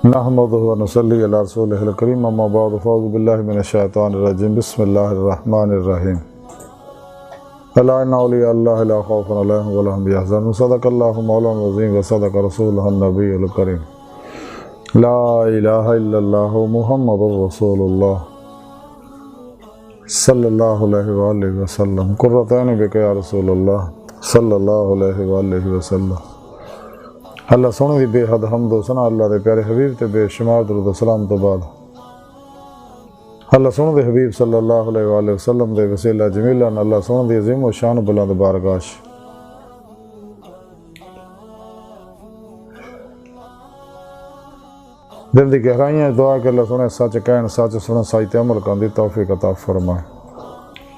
نحمدہ و نصلی علی رسولہ الکریم اما بعد فاعوذ باللہ من الشیطان الرجیم بسم اللہ الرحمن الرحیم الا ان اولیاء اللہ لا خوف علیہم ولا هم یحزنون صدق اللہ مولانا العظیم و صدق رسولہ النبی الکریم لا الہ الا اللہ محمد رسول اللہ صلی اللہ علیہ وآلہ وسلم قرۃ عین بک یا رسول اللہ صلی اللہ علیہ وآلہ وسلم۔ اللہ سونے دی بے حد حمد و ثنا اللہ دے پیارے حبیب تے بے شمار درود و سلام تو بعد اللہ سونے دے حبیب صلی اللہ علیہ وآلہ وسلم دے وسیلہ جمیلہ اللہ سونے دی عظیم و شان بلند بارگاہ دل دی گہرائیاں دعا کہ اللہ سونے سچ کہن سچ سنن سچ تے عمل کرن دی توفیق عطا فرمائے۔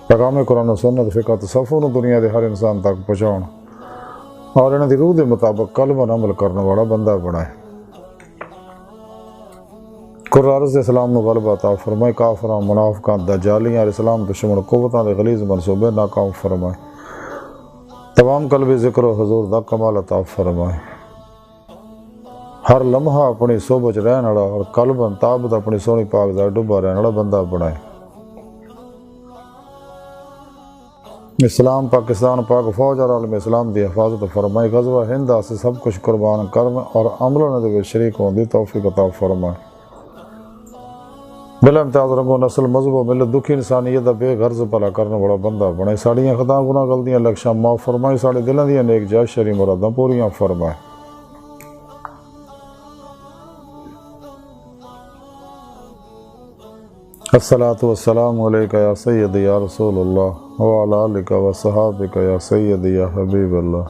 پیغام قرآن و سنت فقہ تصوف نو دنیا دے ہر انسان تک پہنچاؤن اور انہاں دی روح دے مطابق قلب اور عمل کرنے والا بندہ بنائے۔ قرآن دے اسلام نو غلبہ عطا فرمائے، کافراں منافقاں دجالیاں اور اسلام دشمن قوتاں دے غلیظ منصوبے ناکام فرمائے، تمام قلبی ذکر و حضور دا کمال عطا فرمائے۔ ہر لمحہ اپنی صحبت رہن والا اور قلباً تابت اپنی سونی پاک دا ڈبا رہن والا بندہ بنائے۔ اسلام پاکستان پاک فوج اور عالم اسلام دی حفاظت فرمائے، غزوہ ہند سے سب کچھ قربان کرن اور عملوں نے شریک ہون دی توفیق عطا فرمائے۔ بلا امتیاز رنگو نسل مذہب و ملت دکھی انسانیت دا بے غرض بھلا کرنے والا بندہ بنائے، ساڑیاں خطاں گناہ غلطیاں لکشاں معاف فرمائے، ساڑے دلوں دیاں نیک جائز شرعی مراداں پوریاں فرمائے۔ الصلاۃ والسلام علیکہ یا سیدی یا رسول اللہ وعلی آلک و صحابک یا سیدی یا حبیب اللہ۔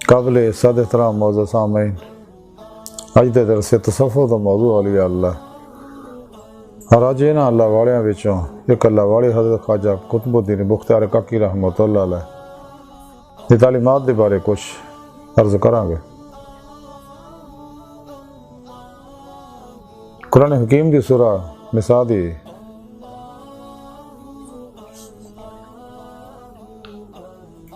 قابل صد احترام موضوع سامعین، اج دے درس تصوف دا موضوع اولیاء اللہ اور اج انہاں اللہ والیاں وچوں ایک اللہ والی حضرت خواجہ قطب الدین بختیار کاکی رحمۃ اللہ علیہ دی تعلیمات دے بارے کچھ عرض کران گے۔ قرآن حکیم دی سورہ نساء دی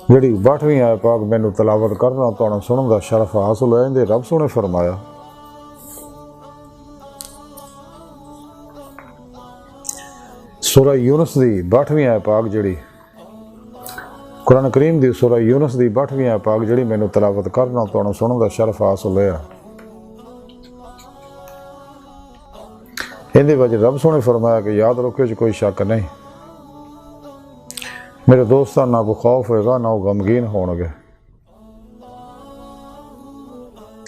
جڑی 62ویں آیت پاک مینوں تلاوت کرنا تانوں سنن دا شرف حاصل ہویا، اندے رب سونے فرمایا سورہ یونس دی 62ویں آیت پاک جڑی قرآن کریم دی سورہ یونس دی 62ویں آیت پاک جڑی مینوں تلاوت کرنا تانوں سنن دا شرف حاصل ہویا، اندے وجہ رب سونے فرمایا کہ یاد رکھو جو کوئی شک نہیں، میرے دوستان نہ کو خوف ہوئے گا نہ وہ غمگین ہون گے۔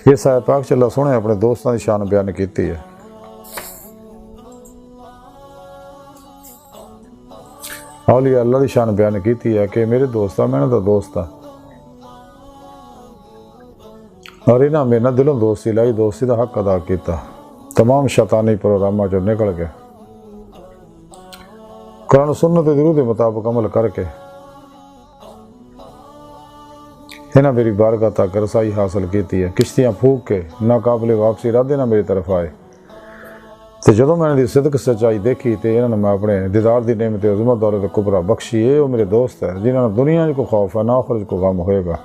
یہ آیت پاک اللہ سونے اپنے دوستان دی شان بیان کیتی ہے۔ اولیاء اللہ دی شان بیان کیتی ہے کہ میرے دوستان میں نے تو دوست ہاں اور انہاں میں نہ دلوں دوستی لائی، دوستی دا حق ادا کیتا، تمام شیطانی پروگراماں جو نکل گئے، قرآن و سنت درود مطابق عمل کر کے انہاں میری بارگاہ تک رسائی حاصل کیتی ہے۔ کشتیاں پھونک کے ناقابل واپسی ارادے نہ میری طرف آئے، تو جدوں میں نے دی صدق سچائی دیکھی تو انہوں نے میں اپنے دیدار دی نعمت عظمت دولت کبریٰ بخشی ہے۔ وہ میرے دوست ہے جنہوں نے دنیا کو خوف ہے نہ آخرت کو غم ہوئے گا۔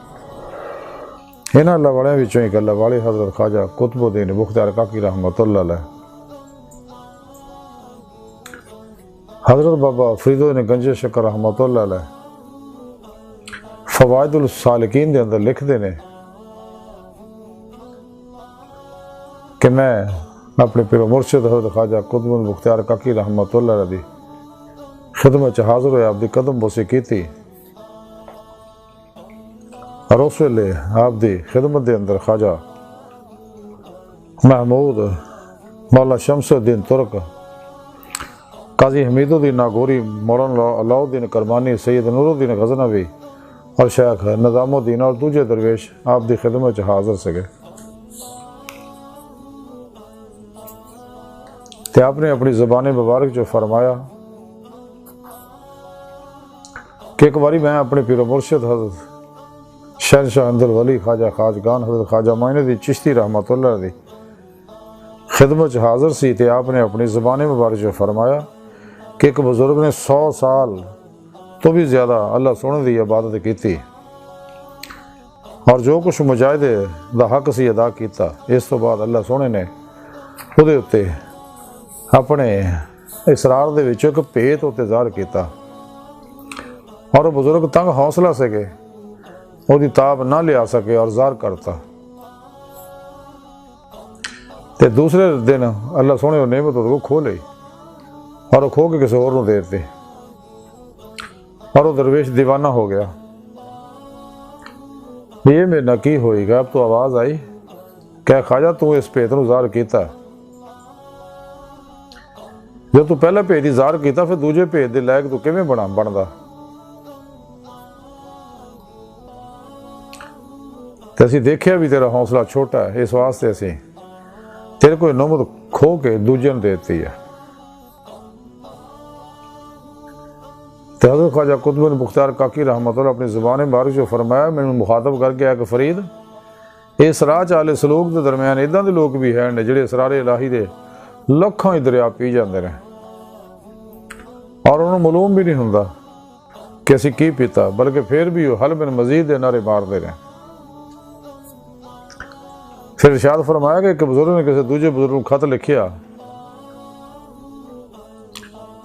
انہاں اللہ والے وچوں ایک اللہ والے حضرت خواجہ قطب الدین بختیار کاکی رحمۃ اللہ علیہ، حضرت بابا فرید الدین گنج شکر رحمۃ اللہ علیہ فوائد السالکین دے اندر لکھ دینے کہ میں اپنے پیر و مرشد حضرت خواجہ قطب الدین بختیار کاکی رحمۃ اللہ علیہ دی خدمت حاضر ہوئے، آپ دی قدم بوسی کیتی اور اس ویلے آپ دی خدمت دے اندر خواجہ محمود مولانا شمس الدین ترک، قاضی حمید الدین ناگوری، مولانا علاء الدین کرمانی، سید نور الدین غزنوی اور شیخ نظام الدین اور دوجے درویش آپ دی خدمت حاضر سکے۔ تے آپ نے اپنی زبان مبارک جو فرمایا کہ ایک باری میں اپنے پیر و مرشد حضرت شہنشاہ اندر ولی خواجہ خواجگان حضرت خواجہ معین الدین چشتی رحمۃ اللہ علیہ خدمت حاضر سی، تے آپ نے اپنی زبان مبارک جو فرمایا کہ ایک بزرگ نے 100 سال تو بھی زیادہ اللہ سونے دی عبادت کیتی اور جو کچھ مجاہدے دا حق سی ادا کیتا۔ اس تو بعد اللہ سونے نے ਉਹਦੇ ਉੱਤੇ ਆਪਣੇ اسرار دے وچ ایک بھیت ਉੱਤੇ ظاہر کیتا اور وہ بزرگ تنگ حوصلہ سکے ਉਹਦੀ تاب نہ لیا سکے اور ظاہر کرتا۔ تے دوسرے دن اللہ سونے وہ نعمت کو کھو لئی اور وہ کھو کے کسی اور دے دیتے اور وہ درویش دیوانہ ہو گیا۔ یہ میرے نہ کی ہوئی گا۔ اب تو آواز آئی کہ خواجہ تو اس بھیت نو ظاہر کیتا، جو تو پہلا بھیت ہی ظاہر کیتا پھر دوجے بھیت دے لائق تو کیویں بندا؟ تے اسی دیکھیا بھی تیرا حوصلہ چھوٹا ہے، اس واسطے اسی تیرے کوئی نعمت کھو کے دوجے نوں دیتی ہے۔ تے حضرت خواجہ قطب بن بختیار کاکی رحمۃ اللہ اپنی زبان مبارک جو فرمایا، مینوں مخاطب کر کے کہ فرید اس راہ چالے سلوک دے درمیان اداں دے لوگ بھی ہیں جڑے اسرار الہی دے لکھاں ہی دریا پی جاندے نے اور انہوں معلوم بھی نہیں ہوندا کہ اسی کی پیتا، بلکہ پھر بھی وہ حل بن مزید دے نعرے ماردے رہے۔ پھر ارشاد فرمایا کہ ایک بزرگ نے کسی دوجے بزرگ کو خط لکھیا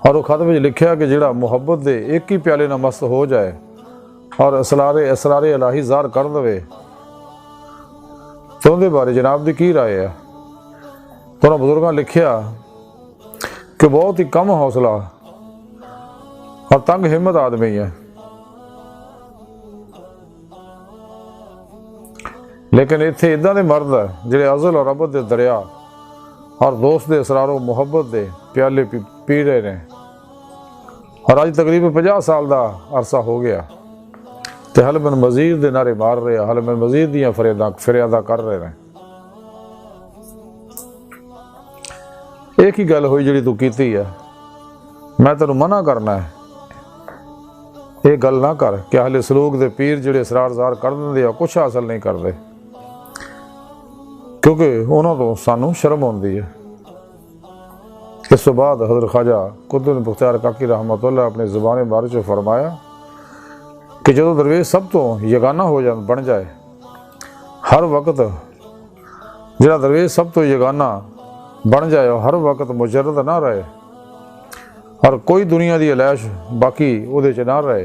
اور وہ خط میں لکھیا کہ جڑا محبت دے ایک ہی پیالے نہ مست ہو جائے اور اسرار الہی ظاہر کر دے تو اندے بارے جناب دی کی رائے ہے؟ تو انہوں بزرگاں لکھیا کہ بہت ہی کم حوصلہ اور تنگ ہمت آدمی ہے، لیکن اتنے اداں دے مرد ہے جڑے ازل اور ابد دے دریا اور دوست دے اسرار و محبت دے پیالے پی رہے ہیں اور آج تقریباً 50 سال دا عرصہ ہو گیا تے حل من مزید دے نعرے مار رہے ہیں، حل من مزید دیاں فریاداں کر رہے ہیں۔ ایک ہی گل ہوئی جڑی تو کیتی ہے، میں تینوں منع کرنا ہے یہ گل نہ کر کہ اہل سلوک دے پیر جڑے اسرار ظاہر کر دیں کچھ حاصل نہیں کرتے، کیونکہ انہوں تو سانوں شرم ہوندی ہے۔ اس تو بعد حضرت خواجہ قطب بن بختیار کاکی رحمۃ اللہ اپنی زبان مبارک سے فرمایا کہ جدو درویش سب تو یگانہ بن جائے، ہر وقت جڑا درویش سب تو یگانہ بن جائے اور ہر وقت مجرد نہ رہے اور کوئی دنیا دی علیش باقی وہ نہ رہے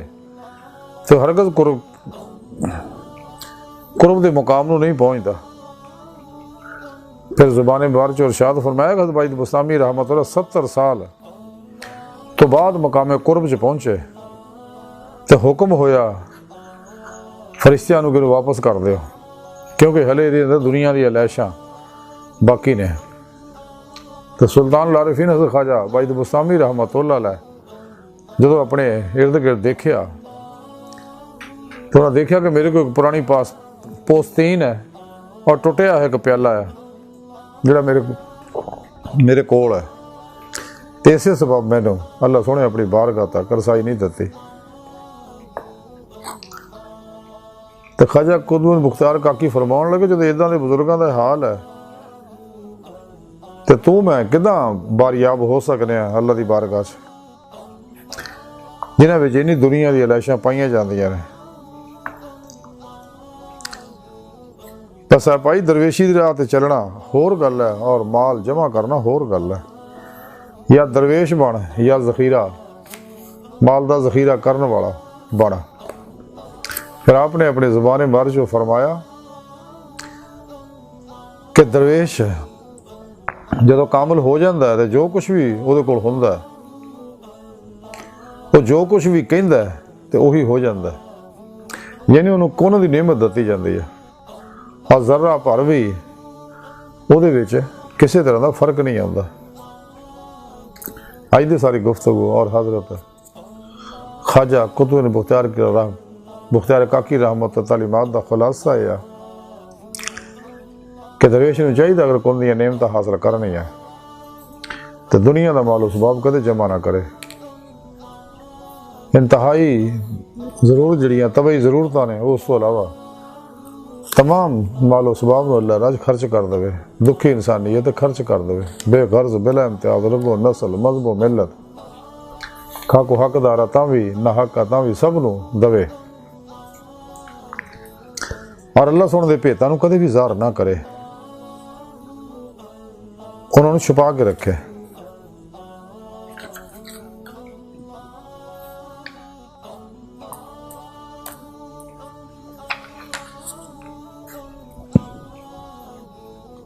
تو ہرگز قرب دے مقام نو نہیں پہنچتا۔ پھر زبان مبارک سے ارشاد فرمایا کہ حضرت بائید بستامی رحمۃ اللہ 70 سال تو بعد مقام قرب سے پہنچے تو حکم ہویا فرشتیاں نو کہ واپس کر دیو، کیونکہ ہلے دے اندر دنیا دی علیشاں باقی نے۔ تو سلطان العارفین حضرت خواجہ بائید بستامی رحمۃ اللہ علیہ جدو اپنے ارد گرد دیکھیا تو انہوں نے دیکھا کہ میرے کو ایک پرانی پوستین ہے اور ٹوٹیا ہے ایک پیالہ ہے جڑا میرے کول ہے، تو اسی سبب مینوں اللہ سونے اپنی بارگاہ تک رسائی نہیں دیتی۔ تو خواجہ قطب بن بختیار کاکی فرماؤن لگے جدو اداں دے بزرگاں دا حال ہے تو میں کداں باریاب ہو سکنے ہیں اللہ دی بارگاہ سے جنہاں وچ انی دنیا دی علیشاں پائیاں جاندیاں نے۔ بس پائی درویشی دی راہ تے چلنا ہور گل ہے اور مال جمع کرنا ہور گل ہے، یا درویش بن یا ذخیرہ مال دا ذخیرہ کرنے والا بن۔ پھر آپ نے اپنے زبان مبارک جو فرمایا کہ درویش جدو کامل ہو جاندہ ہے تو جو کچھ بھی وہ کول ہوندا ہے وہ جو کچھ بھی کہندا ہے تو وہی ہو جاندہ ہے، یعنی انہوں کون دی نعمت دتی جاندی ہے اور ذرہ پر بھی وہ کسی طرح دا فرق نہیں آتا۔ آج دی ساری گفتگو اور حضرت خواجہ قطب بن بختیار کاکی رحمۃ تعلیمات دا خلاصہ ہے کہ درویش نے چاہیے اگر کون دیا نعمت حاصل کرنی ہے تو دنیا دا مال اسباب کدے جمع نہ کرے، انتہائی ضرور جڑیاں طبعی ضرورتاں نے اس تو علاوہ تمام مال و اسباب میں اللہ راج خرچ کر دے، دکھی انسانیت خرچ کر دے، بے غرض بلا امتیاز رنگ و نسل مذہب و ملت کھاکو حقدار تاں بھی نہ حق تاں بھی سب نو دے اور اللہ سونے دے بھیتاں نو کدے بھی ظاہر نہ کرے انہوں نے چھپا کے رکھے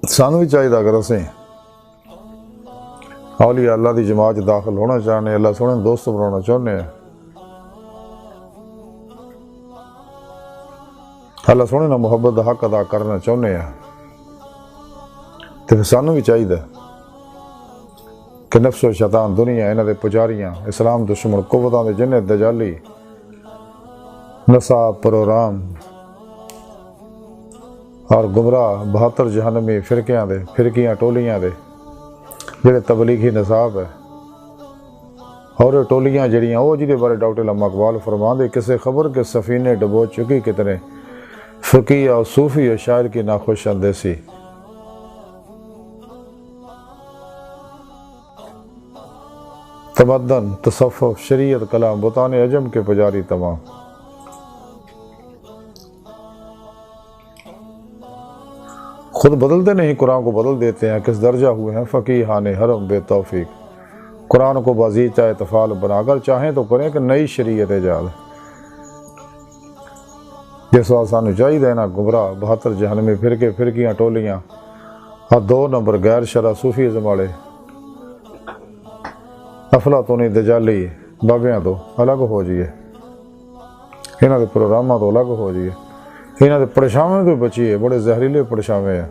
سانو بھی چاہیے اگر اسیں اولیاء اللہ دی جماعت داخل ہونا چاہنے اللہ سونے دوست بنانا چاہنے ہیں اللہ سونے نہ محبت دا حق ادا کرنا چاہنے ہیں تو پھر سانو بھی چاہیے کہ نفس و شیطان دنیا انہاں دے پجاریاں اسلام دشمن قوتاں دے جن دجالی نصاب پروگرام اور گمراہ 72 جہنمی فرقیاں ٹولیاں دے جڑے تبلیغی نصاب ہے اور ٹولیاں جڑیاں وہ جی دے بارے ڈاکٹر علامہ اقبال فرمان دے کسے خبر کے سفینے ڈبو چکی کتنے فقیہ اور صوفی اور شاعر کی ناخوش اندیسی تمدن تصوف شریعت کلام بتانے عجم کے پجاری تمام خود بدلتے نہیں قرآن کو بدل دیتے ہیں کس درجہ ہوئے ہیں فقیہان حرم بے توفیق قرآن کو بازیچہ اتفال بنا کر چاہیں تو کریں کہ نئی شریعت ایجاد جس وقت سانو چاہیے نا گمراہ 72 جہنمی فرقیاں ٹولیاں اور 2 نمبر غیر شرع صوفیزم والے افلاطونی دجالی بابیاں تو الگ ہو جائیے انہاں دے پروگراماں تو الگ ہو جائیے انہاں دے پڑشاویں تو بچیے بڑے زہریلے پڑشاویں ہیں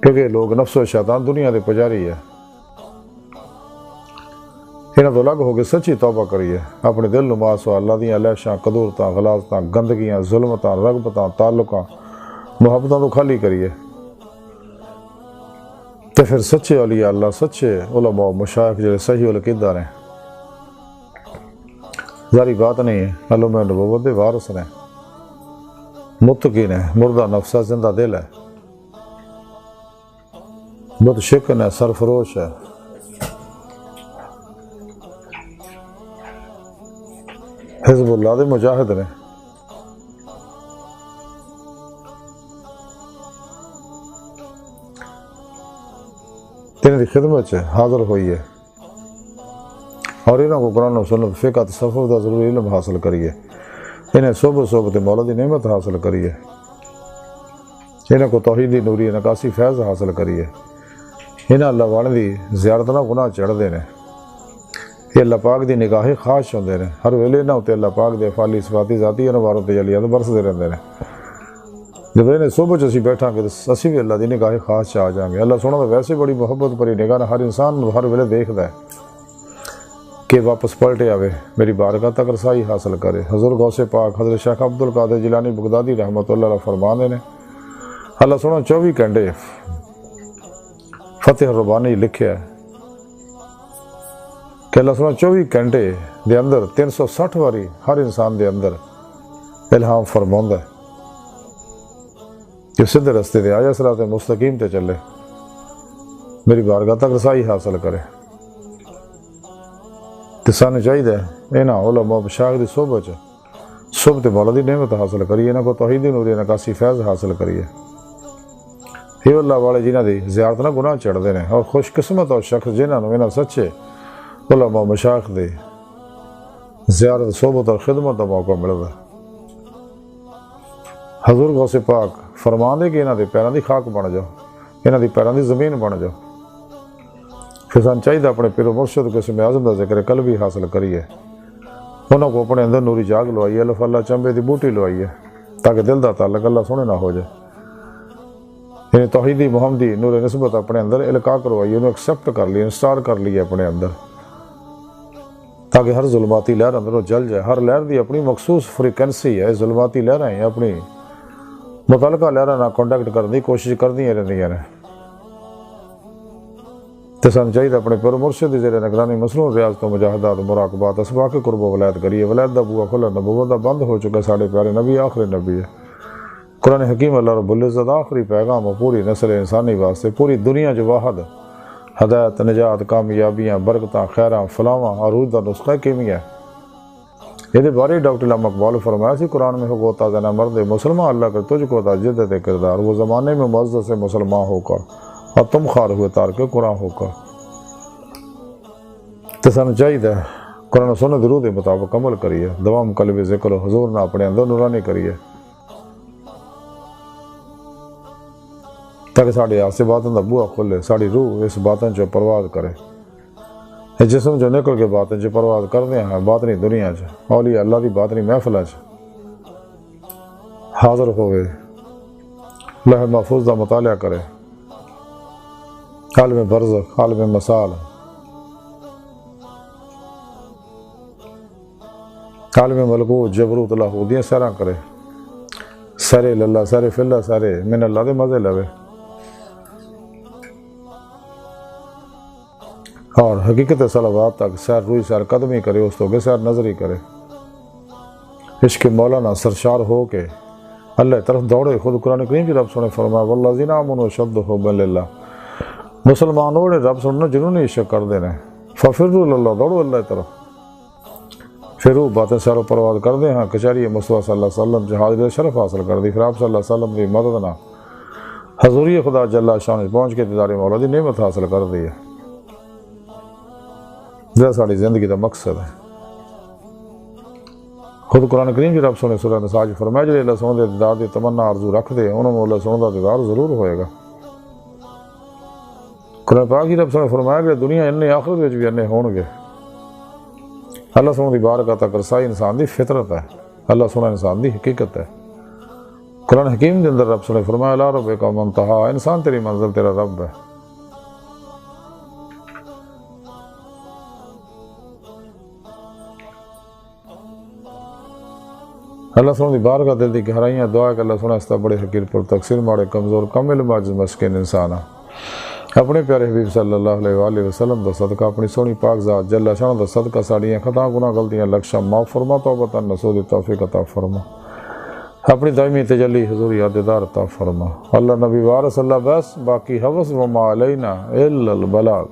کیونکہ لوگ نفس و شیطان دنیا دے پجاری ہے انہاں تو الگ ہو کے سچی توبہ کریے اپنے دل نماز و اللہ دیاں لیشاں قدورتاں غلاظتاں گندگیاں ظلمتاں رغبتاں تعلقاں محبتاں تو خالی کریے تو پھر سچے اولیاء اللہ سچے علماء مشائخ جو صحیح العقیدہ ہیں ظاہری بات نہیں ہے علوم نبوت دے وارث ہیں متقین ہے مردہ نفسہ زندہ دل ہے متشکن ہے سرفروش ہے حزب اللہ دے مجاہد نے تین دی خدمت سے حاضر ہوئی ہے اور انہوں کو قرآن و سنت فقہ تصوف دا ضروری علم حاصل کریے انہیں صحبت مولا دی نعمت حاصل کریے انہیں کو توحیدی نوری نکاسی فیض حاصل کریے انہیں اللہ والے دی زیارت نہ گناہ چڑھ دینے یہ اللہ پاک دی نگاہ خاص ہوندے نے ہر ویلے نہ ہوتے اللہ پاک دے فعالی صفاتی ذاتی انواروں تجلیات برسدے رہندے نے جب انہیں صبح چ اسی بیٹھا کہ اسی بھی اللہ دی نگاہ خاص آ جائیں گے اللہ سونا تو ویسے بڑی محبت بڑی نگاہ ہر انسان ہر ویلے دیکھتا ہے کہ واپس پلٹے آوے میری بارگاہ تک رسائی حاصل کرے حضور غوث پاک حضرت شیخ عبد القادر جیلانی بغدادی رحمۃ اللہ علیہ فرمانے نے اللہ سونا 24 گھنٹے فتح ربانی لکھے ہے کہ اللہ سونا 24 گھنٹے دے اندر 360 واری ہر انسان دے اندر الہام فرماؤندا ہے کہ سدھے رستے دے آیا صراط مستقیم تے چلے میری بارگاہ تک رسائی حاصل کرے تے سانو چاہیے انہاں علماء مشائخ دی صحبت مولا دی نعمت حاصل کریے انہاں کو توحیدی نوری نکاسی فیض حاصل کریے یہ اللہ والے جنہاں دی زیارت نہ گناہ چڑھتے ہیں اور خوش قسمت اور شخص جنہاں نو انہاں سچے علماء مشائخ دی زیارت صحبت اور خدمت کا موقع ملتا ہے حضور غوث پاک فرما دے کہ انہاں دے پیراں دی خاک بن جاؤ انہاں دی پیراں دی زمین بن جاؤ پھر سان چاہیے اپنے پیر و مرشد قسم اعظم کا ذکر قلبی حاصل کریے انہوں کو اپنے اندر نوری جاگ لوائیے الف اللہ چمبے دی بوٹی لوائیے تاکہ دل دا تعلق اللہ سونے نہ ہو جائے یعنی توحیدی محمدی نور نسبت اپنے اندر القاء کروائیے انہوں ایکسیپٹ کر لیے انسٹار کر لیے اپنے اندر تاکہ ہر ظلماتی لہر اندروں جل جائے ہر لہر دی اپنی مخصوص فریکوینسی ہے ظلماتی لہر ہیں اپنی متعلقہ لہر نہ کانٹیکٹ کرنے کی کوشش کردی رہندیاں نے تو سان چاہیے اپنے پیر مرشد زیر نگرانی مصنوع ریاض تو مجاہدات مراقبات اسباق قرب و ولایت کریے ولایت دا بوا کھلا نبوت دا بند ہو چکا ساڑھے پیارے نبی آخری نبی ہے قرآن حکیم اللہ رب العزت آخری پیغام اور پوری نسل انسانی واسطے پوری دنیا جو واحد ہدایت، نجات، کامیابیاں، برکتاں، خیراں، فلاواں، عروج دا نسخہ کیمیا ہے۔ یہ بارے ڈاکٹر علامہ اقبال فرمایا سی قرآن میں ہو تا زنا مرد مسلمان اللہ کر تجھ کو تا جدت کردار، وہ زمانے میں معزز سے مسلمان ہو کر اور تم خار ہوئے تارک قرآن ہو کر۔ تو سانو چاہیے قرآن و سنت روح دے مطابق عمل کریے، دوام قلب ذکر و حضور نہ اپنے اندر نورانی کریے، تاکہ ساڑھے آسے باطن دا بوہ کھلے، ساڑھی روح اس باطن چو پرواز کرے، جسم جو نکل کے باطن چو پرواز کردے ہیں باطنی دنیا چ، اولیاء اللہ دی باطنی محفلہ چ حاضر ہوئے، لوح محفوظ دا مطالعہ کرے، عالم برزخ، عالم مثال، عالم ملکوت، جبروت، لاہوتیاں سیراں کرے، سارے للہ، سارے فلہ، سارے من اللہ دے مزے لوے، اور حقیقت صلوات تک سیر روئی سیر قدمی کرے، اس تو بے سیر نظری کرے، عشق مولانا سرشار ہو کے اللہ طرف دوڑے۔ خود قرآن کریم کی رب سنے فرمایا والذین آمنوا اشد حبا للہ، مسلمان ہوڑے رب سننا جنہوں عشق کر دینے، ففروا للہ، دوڑو اللہ طرف، پھر وہ باتیں سیر و پرواز کر دیں، ہاں کچہری مصطفیٰ صلی اللہ علیہ وسلم جہاد شرف حاصل کر دی، پھر آپ صلی اللہ علیہ وسلم کی مدد نہ حضوری خدا جل شان پہنچ کے دیدار مولا دی نعمت حاصل کر دی ہے۔ یہ ساری زندگی کا مقصد ہے۔ خود قرآن کریم کی رب سنے سورہ نساء فرمایا جو اللہ سنے دے دیدار دی تمنا آرزو رکھ دے انہوں میں اللہ سنے دا دیدار ضرور ہوئے گا۔ قرآن پاک کی رب سنے فرمایا کہ دنیا انہیں آخرت وچ بھی انہیں ہون گے۔ اللہ سنے دی بارگاہ تک رسائی انسان دی فطرت ہے، اللہ سنے انسان دی حقیقت ہے۔ قرآن حکیم دے اندر رب سنے فرمایا لا رب کا منتہا، انسان تیری منزل تیرا رب ہے۔ اللہ سنے دی بارگاہ دل دی گہرائیاں دعا کہ اللہ سنے اس بڑے حقیر پر تقصیر ماڑے کمزور کم علم عاجز مسکین انسان اپنے پیارے حبیب صلی اللہ علیہ وآلہ وسلم دا صدقہ، اپنی سونی پاک ذات جل شان دا صدقہ ساڑیاں خطا گناہ غلطیاں لکشا معاف فرما، توبہ نصوح دی توفیق عطا فرما، اپنی دائمی تجلی حضور یاددار عطا فرما۔ اللہ نبی وارث اللہ بس، باقی حوث وما علینا الا البلاغ۔